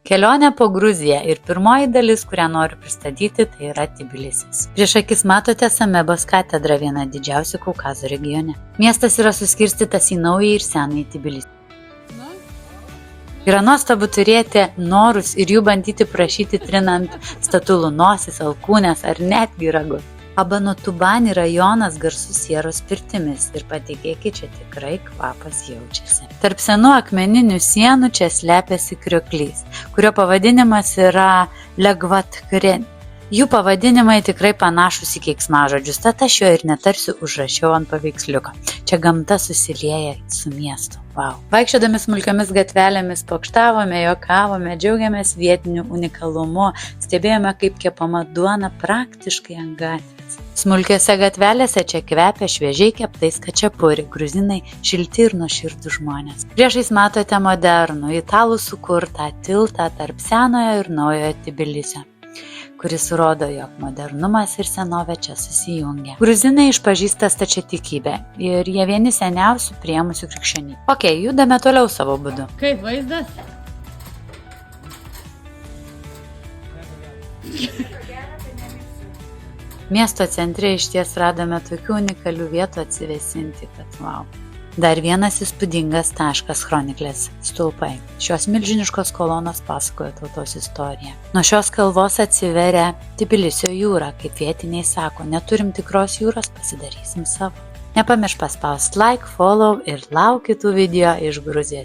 Kelionė po Gruziją ir pirmoji dalis, kurią noriu pristatyti, tai yra Tbilisis. Prieš akis matote Samebos katedrą, vieną didžiausių Kaukazo regione. Miestas yra suskirstytas į naują ir senąjį Tbilisį. Yra nuostabu turėti norus ir jų bandyti prašyti trinant statulų nosis, alkūnės ar netgi ragus. Abanotubani rajonas garsus sieros pirtimis ir patikėkit, čia tikrai kvapas jaučiasi. Tarp senų akmeninių sienų čia slepiasi krioklys, kurio pavadinimas yra Legvatkren. Jų pavadinimai tikrai panašus į keiksmažodžius, tad aš jo ir netarsiu užrašiau ant paveiksliuko. Čia gamta susilieja su miestu. Wow. Vaikščiodami smulkiomis gatvelėmis pokštavome, juokavome, džiaugiamės vietiniu unikalumu, stebėjome, kaip kepama duona praktiškai ant gatvės. Smulkiose gatvelėse čia kvepia šviežiai keptais kačiapuri, gruzinai šilti ir nuoširdūs žmonės. Priešais matote modernų, italų sukurtą tiltą tarp senojo ir naujojo Tbilisio, kuris rodo, jog modernumas ir senovė čia susijungia. Gruzinai išpažįsta stačiatikybę ir jie vieni seniausių priėmusių krikščionybę. Ok, judame toliau savo būdu. Kaip vaizdas? Miesto centre išties radome tokių unikalių vietų atsivėsinti, kad wow. Dar vienas įspūdingas taškas — Chroniklės stulpai. Šios milžiniškos kolonos pasakoja tautos istoriją. Nuo šios kalvos atsiveria Tbilisio jūra, kaip vietiniai sako, neturim tikros jūros, pasidarysim savo. Nepamiršk paspausti like, follow ir lauk kitų video iš Gruzijos.